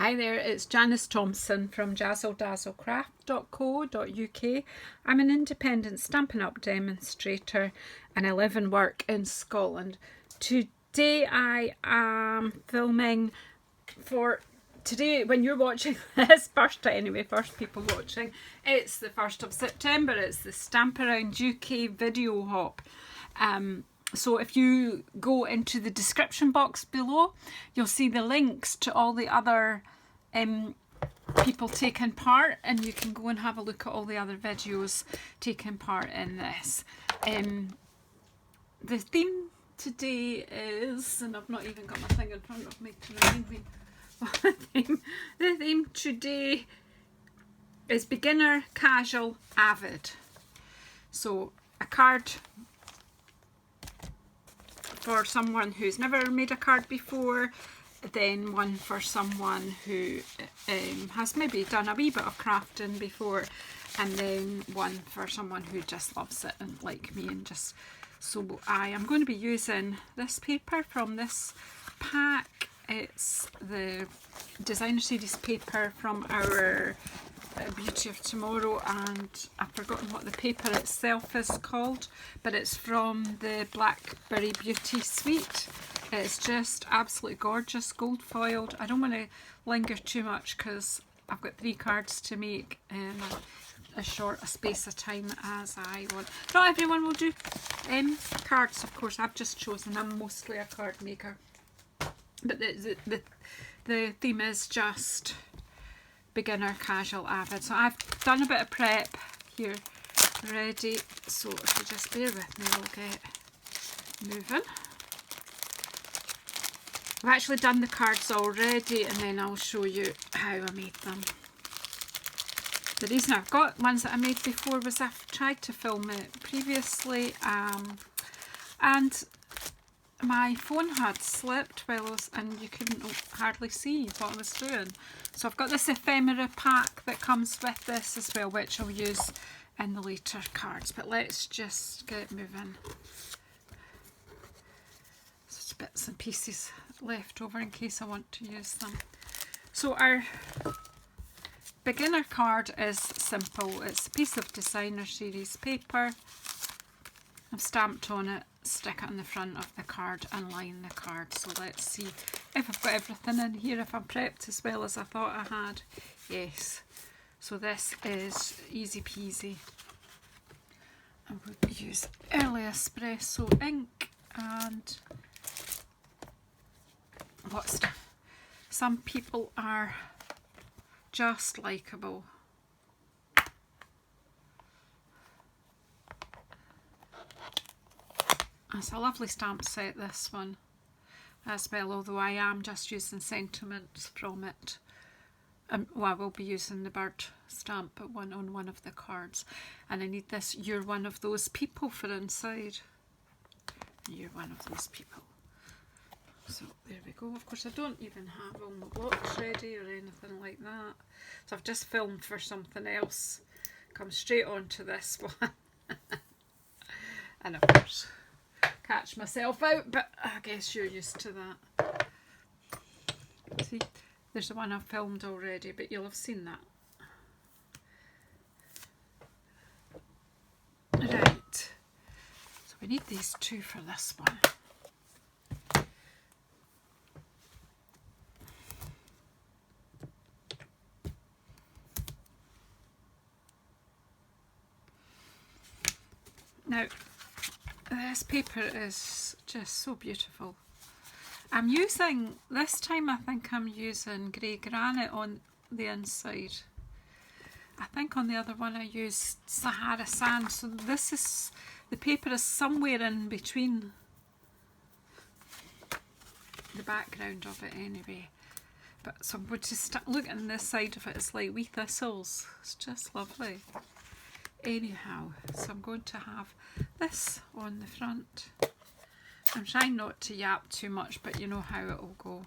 Hi there, it's Janice Thompson from JazzleDazzleCraft.co.uk. I'm an independent Stampin' Up! Demonstrator and I live and work in Scotland. Today I am filming for today, when you're watching this, first people watching, it's the 1st of September, it's the StampAround UK video hop. So if you go into the description box below, you'll see the links to all the other people taking part, and you can go and have a look at all the other videos taking part in this. The theme today is, and I've not even got my thing in front of me to remind me what the theme today is: beginner, casual, avid. So a card for someone who's never made a card before, then one for someone who has maybe done a wee bit of crafting before, and then one for someone who just loves it and like me. And just so I am going to be using this paper from this pack. It's the designer series paper from our Beauty of Tomorrow, and I've forgotten what the paper itself is called, but it's from the Blackberry Beauty suite. It's just absolutely gorgeous, gold foiled. I don't want to linger too much because I've got 3 cards to make in as short a space of time as I want. Not everyone will do cards, of course. I've just chosen, I'm mostly a card maker, but the theme is just beginner, casual, avid. So I've done a bit of prep here ready, so if you just bear with me, we'll get moving. I've actually done the cards already, and then I'll show you how I made them. The reason I've got ones that I made before was I've tried to film it previously, and my phone had slipped while I was, and you couldn't hardly see what I was doing. So I've got this ephemera pack that comes with this as well, which I'll use in the later cards. But let's just get moving. Just bits and pieces left over in case I want to use them. So our beginner card is simple. It's a piece of designer series paper. I've stamped on it, stick it on the front of the card and line the card. So let's see if I've got everything in here, if I'm prepped as well as I thought I had. Yes. So this is easy peasy. I would use early espresso ink and what's stuff. Some people are just likeable. It's a lovely stamp set, this one as well, although I am just using sentiments from it. Well, I will be using the bird stamp on one of the cards, and I need this "You're one of those people" for inside. You're one of those people. So there we go. Of course I don't even have all my blocks ready or anything like that, so I've just filmed for something else, come straight on to this one. And of course catch myself out, but I guess you're used to that. See, there's the one I've filmed already, but you'll have seen that. Right, so we need these 2 for this one. Now, this paper is just so beautiful. I'm using, this time I think I'm using grey granite on the inside. I think on the other one I used Sahara sand, so this is, the paper is somewhere in between the background of it anyway. But so I'm going to look at this side of it, it's like wee thistles. It's just lovely. Anyhow, so I'm going to have this on the front. I'm trying not to yap too much, but you know how it will go.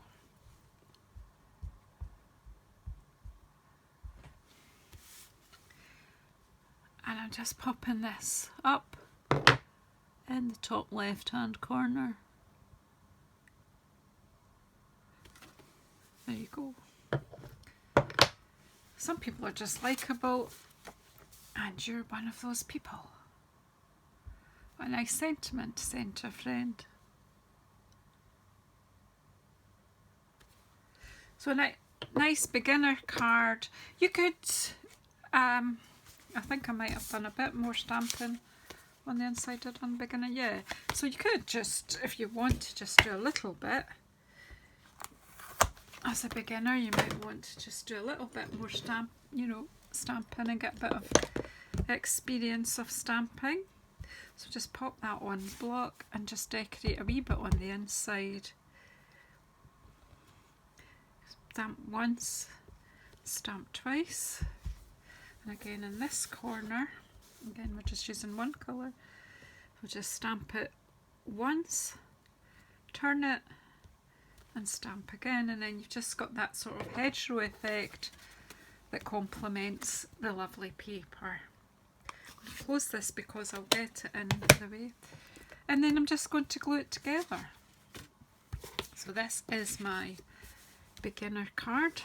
And I'm just popping this up in the top left hand corner. There you go. Some people are just likeable, and you're one of those people. What a nice sentiment to send to a friend. So a nice beginner card. You could, I think I might have done a bit more stamping on the inside on beginner, yeah. So you could just, if you want to just do a little bit. As a beginner, you might want to just do a little bit more stamping and get a bit of experience of stamping. So just pop that on block and just decorate a wee bit on the inside. Stamp once, stamp twice, and again in this corner, again we're just using one colour, we'll just stamp it once, turn it, and stamp again, and then you've just got that sort of hedgerow effect that complements the lovely paper. I'll close this because I'll get it in the way, and then I'm just going to glue it together. So this is my beginner card.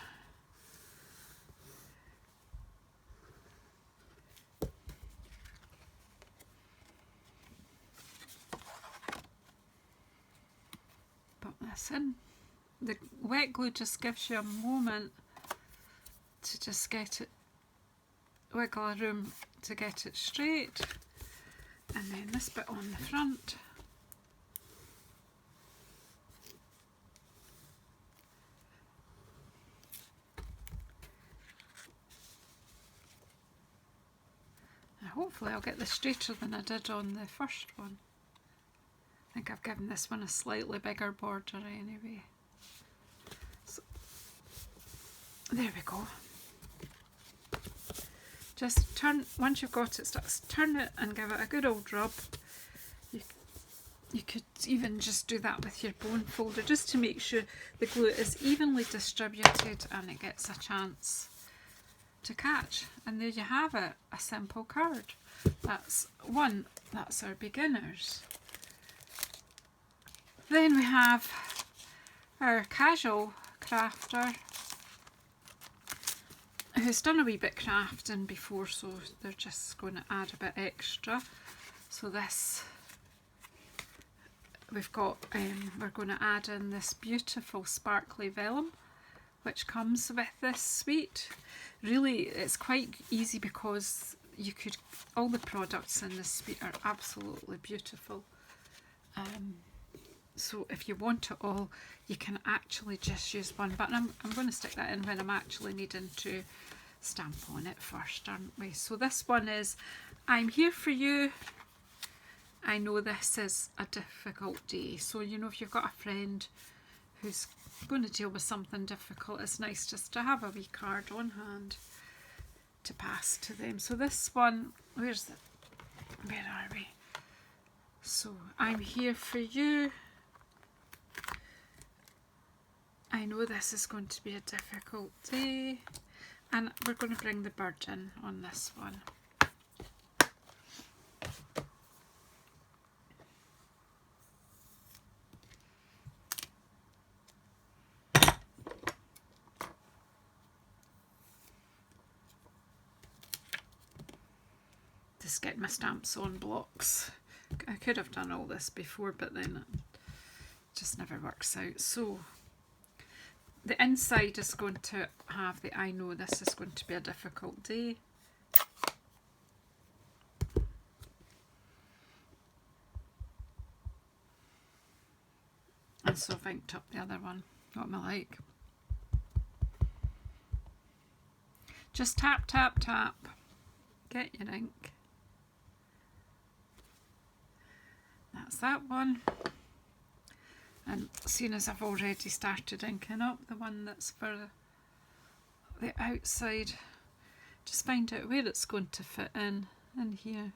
Put this in. The wet glue just gives you a moment to just get it, wiggle a room to get it straight, and then this bit on the front. And hopefully I'll get this straighter than I did on the first one. I think I've given this one a slightly bigger border anyway. So, there we go. Just turn, once you've got it, turn it and give it a good old rub. You could even just do that with your bone folder just to make sure the glue is evenly distributed and it gets a chance to catch. And there you have it, a simple card. That's one, that's our beginners. Then we have our casual crafter who's done a wee bit crafting before, so they're just going to add a bit extra. So this, we've got, we're going to add in this beautiful sparkly vellum which comes with this suite. Really, it's quite easy because you could, all the products in this suite are absolutely beautiful. So if you want it all, you can actually just use one, but I'm going to stick that in when I'm actually needing to stamp on it first, aren't we? So this one is, I'm here for you. I know this is a difficult day. So, you know, if you've got a friend who's going to deal with something difficult, it's nice just to have a wee card on hand to pass to them. So this one, where are we? So, I'm here for you. I know this is going to be a difficult day, and we're going to bring the bird in on this one. Just get my stamps on blocks. I could have done all this before, but then it just never works out. So the inside is going to have the I know this is going to be a difficult day. And so I've inked up the other one. What am I like? Just tap, tap, tap. Get your ink. That's that one. And seeing as I've already started inking up the one that's for the outside, just find out where it's going to fit in here.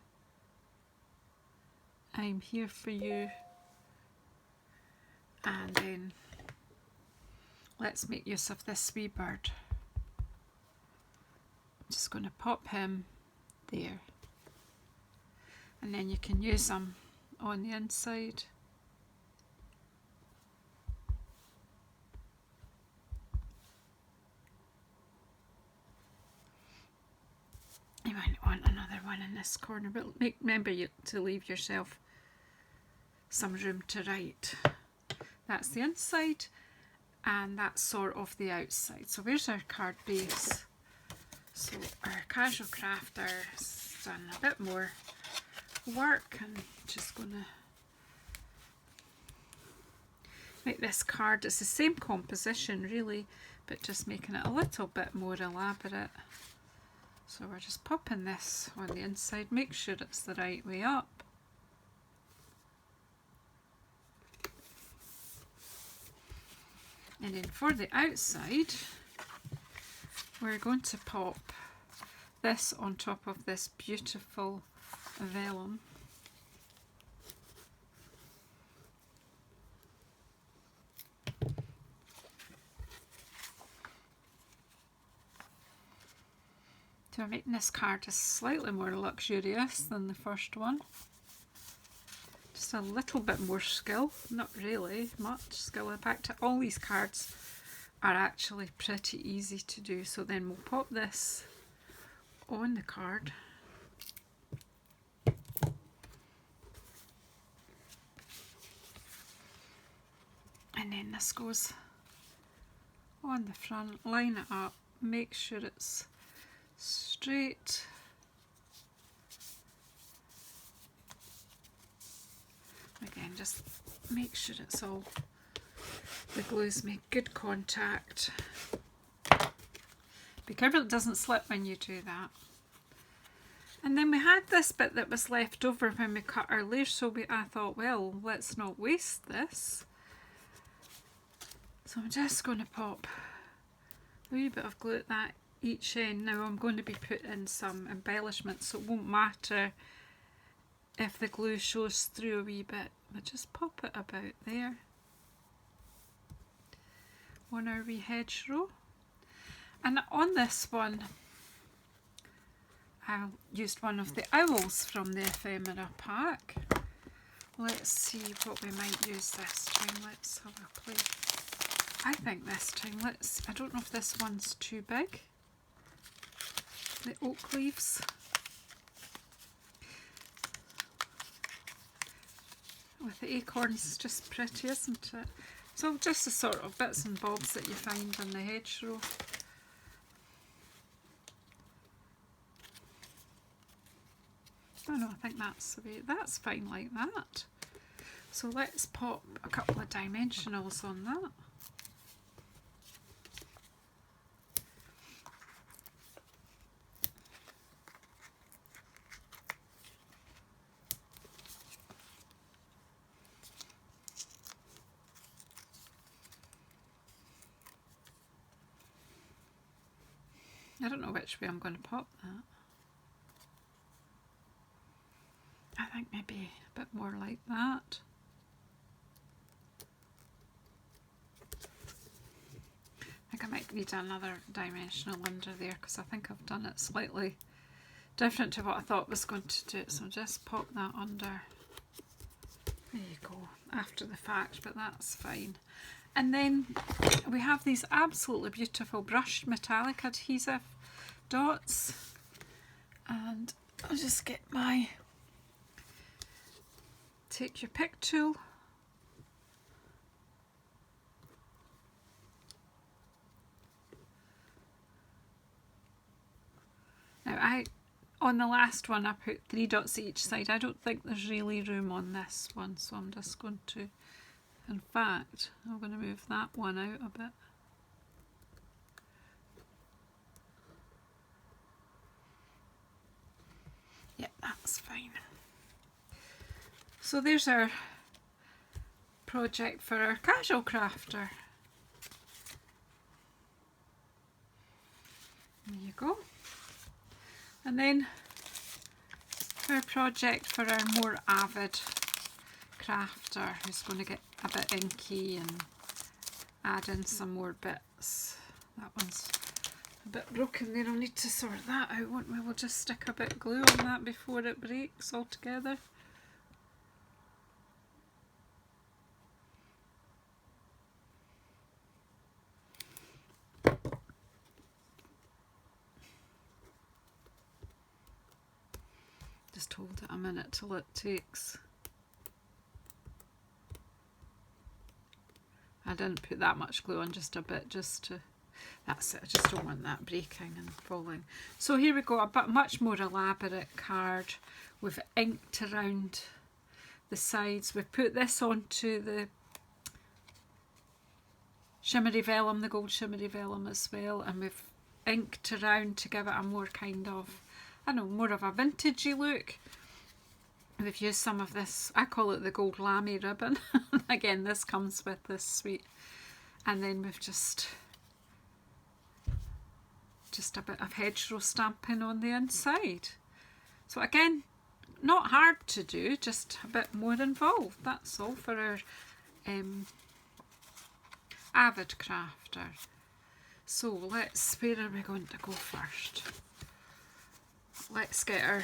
I'm here for you. And then let's make use of this wee bird. I'm just going to pop him there. And then you can use them on the inside. You might want another one in this corner, but remember to leave yourself some room to write. That's the inside, and that's sort of the outside. So where's our card base? So our casual crafter's done a bit more work, and just gonna make this card. It's the same composition really, but just making it a little bit more elaborate. So we're just popping this on the inside, make sure it's the right way up. And then for the outside, we're going to pop this on top of this beautiful vellum. So we're making this card just slightly more luxurious than the first one. Just a little bit more skill, not really much skill. In fact, all these cards are actually pretty easy to do. So then we'll pop this on the card. And then this goes on the front, line it up, make sure it's straight. Again, just make sure it's all, the glues make good contact. Be careful it doesn't slip when you do that. And then we had this bit that was left over when we cut our layers, so I thought, well, let's not waste this. So I'm just going to pop a wee bit of glue at that each end. Now I'm going to be putting some embellishments, so it won't matter if the glue shows through a wee bit, but just pop it about there on our wee hedgerow. And on this one, I used one of the owls from the ephemera pack. Let's see what we might use this time. Let's have a play. I think this time, I don't know if this one's too big. The oak leaves. With the acorns, it's just pretty, isn't it? So just the sort of bits and bobs that you find in the hedgerow. Oh no, I think that's the way, that's fine like that. So let's pop a couple of dimensionals on that. I don't know which way I'm going to pop that. I think maybe a bit more like that. I think I might need another dimensional under there because I think I've done it slightly different to what I thought was going to do it. So just pop that under. There you go, after the fact, but that's fine. And then we have these absolutely beautiful brushed metallic adhesive dots, and I'll just get my take your pick tool. Now on the last one I put 3 dots each side. I don't think there's really room on this one, so I'm just going to, in fact, I'm going to move that one out a bit. Yeah, that's fine. So there's our project for our casual crafter. There you go. And then our project for our more avid crafter who's going to get a bit inky and add in some more bits. That one's a bit broken there. I'll need to sort that out, won't we? We'll just stick a bit of glue on that before it breaks altogether. Just hold it a minute till it takes. I didn't put that much glue on, just a bit, just to, that's it, I just don't want that breaking and falling. So here we go, a bit much more elaborate card. We've inked around the sides. We've put this onto the shimmery vellum, the gold shimmery vellum as well, and we've inked around to give it a more kind of, I don't know, more of a vintagey look. We've used some of this, I call it the gold lammy ribbon. Again, this comes with this suite. And then we've just a bit of hedgerow stamping on the inside. So again, not hard to do, just a bit more involved. That's all for our Avid crafter. So let's, where are we going to go first? Let's get our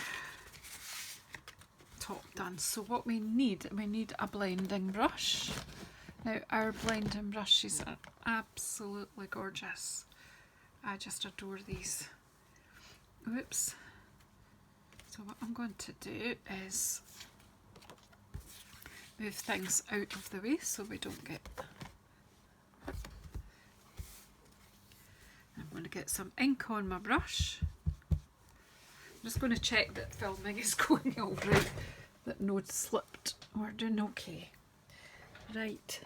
top done. So what we need a blending brush. Now our blending brushes are absolutely gorgeous. I just adore these. Oops. So what I'm going to do is move things out of the way so we don't get, I'm going to get some ink on my brush. I'm just going to check that filming is going all right, that no slipped. We're doing okay. Right.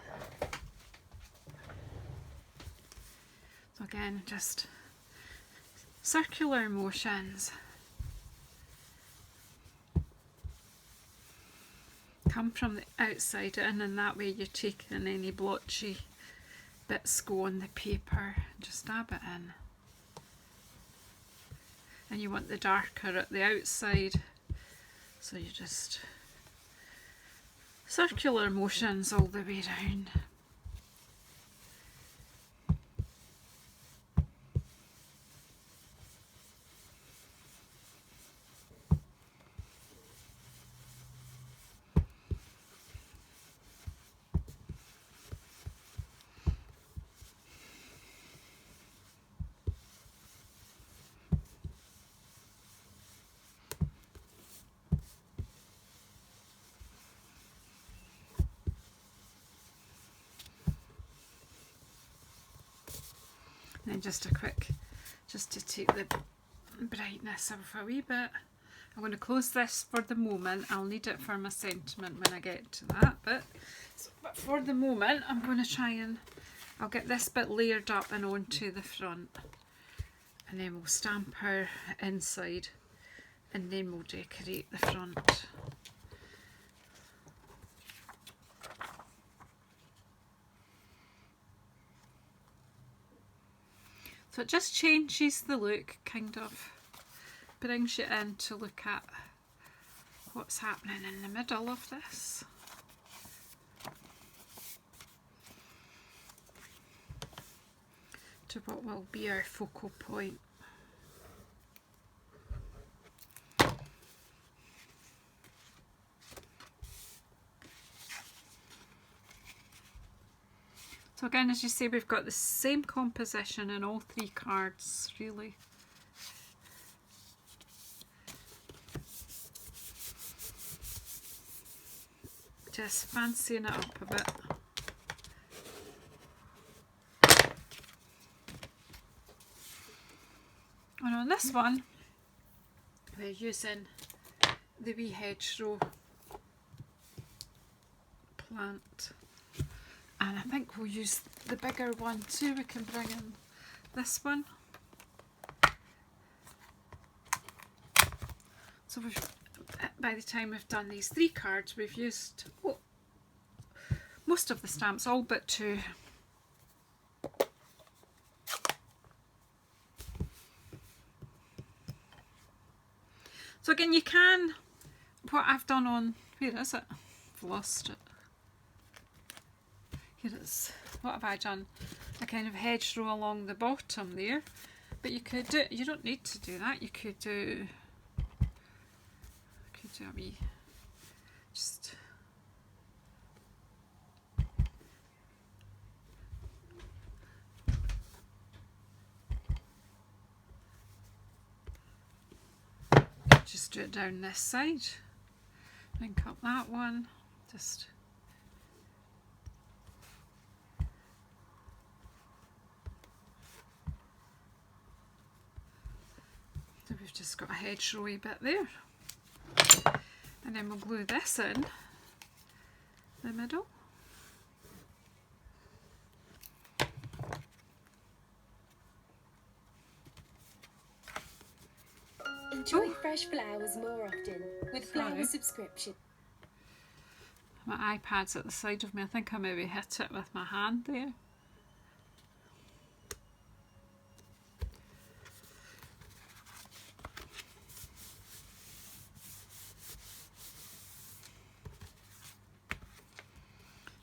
So again, just circular motions. Come from the outside in, and that way you're taking any blotchy bits go on the paper. Just dab it in. And you want the darker at the outside, so you just circular motions all the way around. And then just a quick, just to take the brightness off a wee bit. I'm going to close this for the moment. I'll need it for my sentiment when I get to that bit. So, but for the moment, I'm going to try and, I'll get this bit layered up and onto the front. And then we'll stamp our inside, and then we'll decorate the front. So it just changes the look, kind of brings you in to look at what's happening in the middle of this. To what will be our focal point. So again, as you see, we've got the same composition in all three cards, really. Just fancying it up a bit. And on this one, we're using the wee hedgerow plant. And I think we'll use the bigger one too. We can bring in this one. So we've, by the time we've done these three cards, we've used most of the stamps, all but two. So again, you can, what I've done on, where is it? I've lost it. Here it is. What have I done? A kind of hedgerow along the bottom there. But you could do, you don't need to do that. You could do a wee, just do it down this side. Link up that one. Just so we've just got a hedgerowy bit there. And then we'll glue this in the middle. Enjoy fresh flowers more often with flower subscription. My iPad's at the side of me. I think I maybe hit it with my hand there.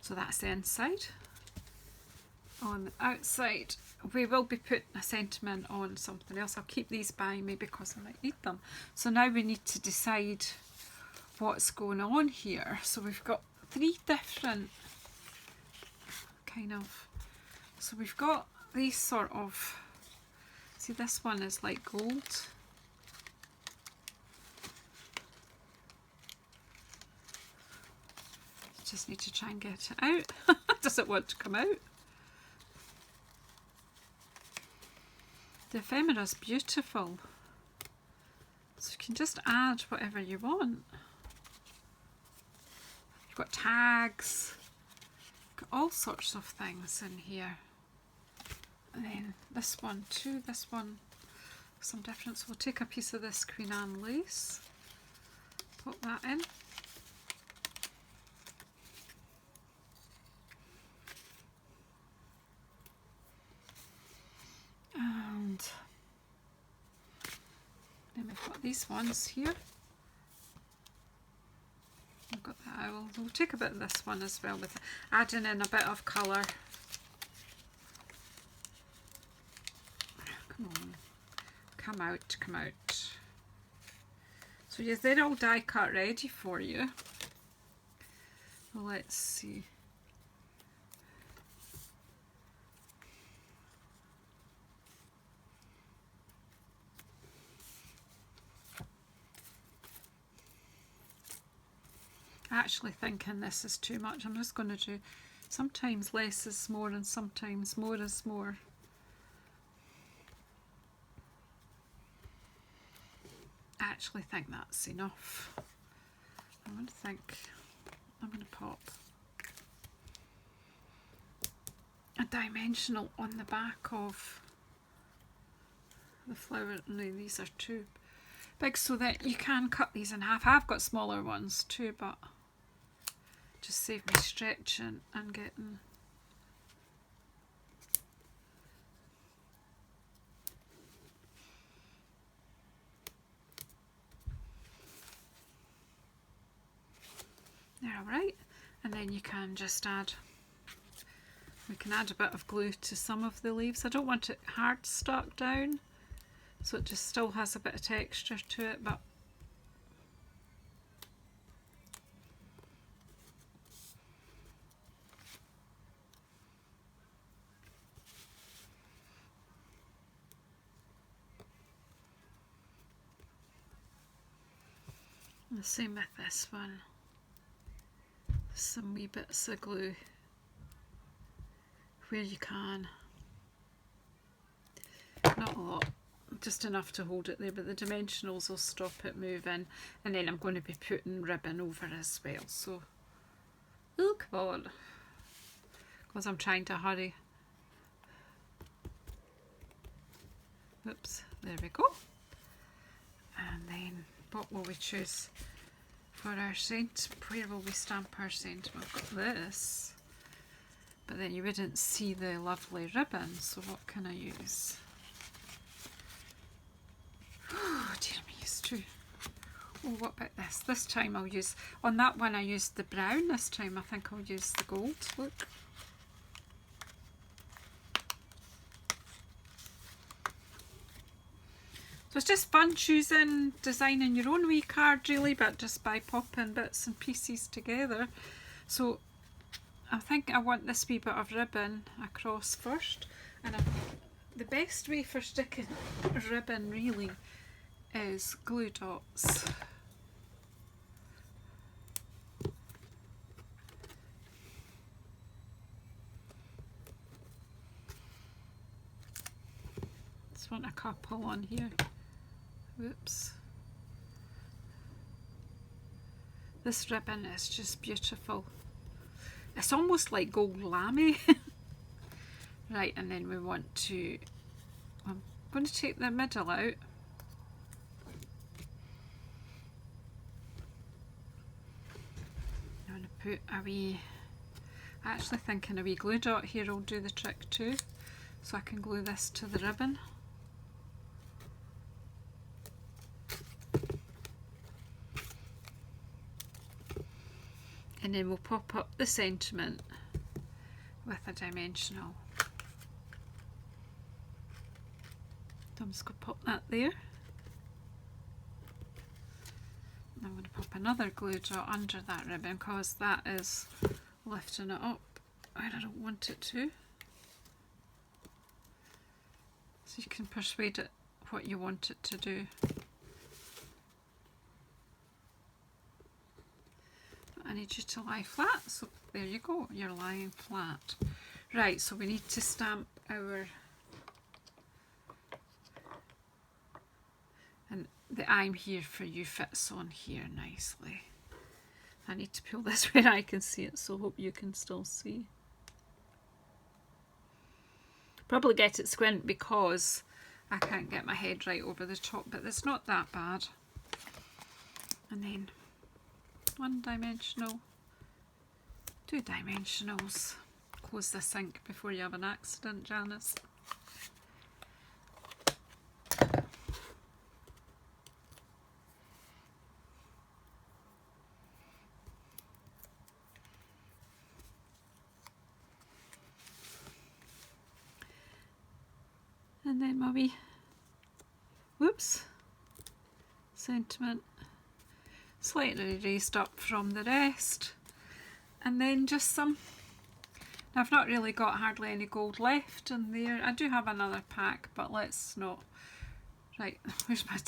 So that's the inside. On the outside, we will be putting a sentiment on something else. I'll keep these by me because I might need them. So now we need to decide what's going on here. So we've got 3 different kind of, so we've got these sort of, see this one is like gold. Just need to try and get it out. Does it want to come out? The ephemera's beautiful. So you can just add whatever you want. You've got tags, got all sorts of things in here. And then this one too, this one, some difference. We'll take a piece of this Queen Anne lace, put that in. And then we've got these ones here. We've got the owl. We'll take a bit of this one as well, with adding in a bit of colour. Come on, come out, come out. So yes, they're all die cut ready for you. Well, let's see. Actually thinking this is too much. I'm just going to do, sometimes less is more and sometimes more is more. I actually think that's enough. I'm going to pop a dimensional on the back of the flower. No, these are too big so that you can cut these in half. I've got smaller ones too, but just save me stretching and getting. They're alright. And then you can just add, we can add a bit of glue to some of the leaves. I don't want it hard stuck down, so it just still has a bit of texture to it, but the same with this one. Some wee bits of glue where you can. Not a lot, just enough to hold it there, but the dimensionals will stop it moving. And then I'm going to be putting ribbon over as well. So, oh come on, because I'm trying to hurry. Oops, there we go. And then what will we choose for our scent? Where will we stamp our scent? We've got this, but then you wouldn't see the lovely ribbon, so what can I use? Oh dear me, it's true. Oh, what about this? This time I'll use, on that one I used the brown, this time I think I'll use the gold. Look. So it's just fun choosing, designing your own wee card really, but just by popping bits and pieces together. So I think I want this wee bit of ribbon across first, and the best way for sticking ribbon really is glue dots. Just want a couple on here. Whoops. This ribbon is just beautiful. It's almost like gold lame. Right, and then we want to, I'm going to take the middle out. I'm going to put a wee, actually thinking a wee glue dot here will do the trick too. So I can glue this to the ribbon. And then we'll pop up the sentiment with a dimensional. So I'm just going to pop that there. And I'm going to pop another glue dot under that ribbon because that is lifting it up where I don't want it to. So you can persuade it what you want it to do. I need you to lie flat, so there you go, you're lying flat. Right, so we need to stamp our, and the I'm here for you fits on here nicely. I need to pull this where I can see it, so hope you can still see. Probably get it squint because I can't get my head right over the top, but it's not that bad. And then one dimensional, two dimensionals. Close the sink before you have an accident, Janice. And then my wee, whoops, sentiment. Slightly raised up from the rest, and then just some. Now I've not really got hardly any gold left in there. I do have another pack, but let's not. Right, where's my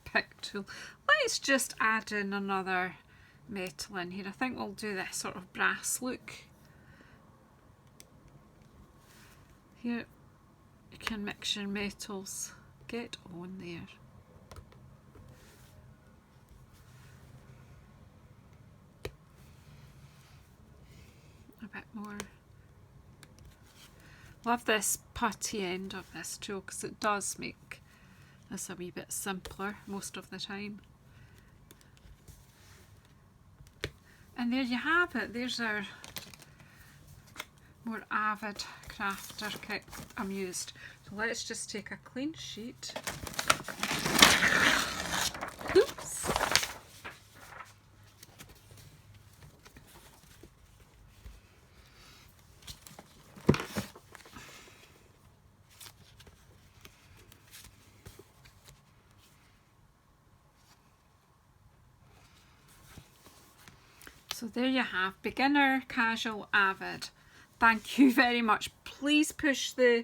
pick tool? Let's just add in another metal in here. I think we'll do this sort of brass look. Here you can mix your metals. Get on there. A bit more. Love this putty end of this tool because it does make this a wee bit simpler most of the time. And there you have it. There's our more Avid crafter kit I'm used. So let's just take a clean sheet. Oops. So there you have, beginner, casual, Avid. Thank you very much. Please push the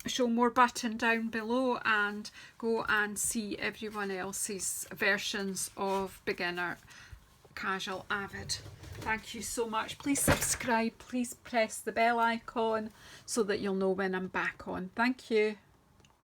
show more button down below and go and see everyone else's versions of beginner, casual, Avid. Thank you so much. Please subscribe. Please press the bell icon so that you'll know when I'm back on. Thank you.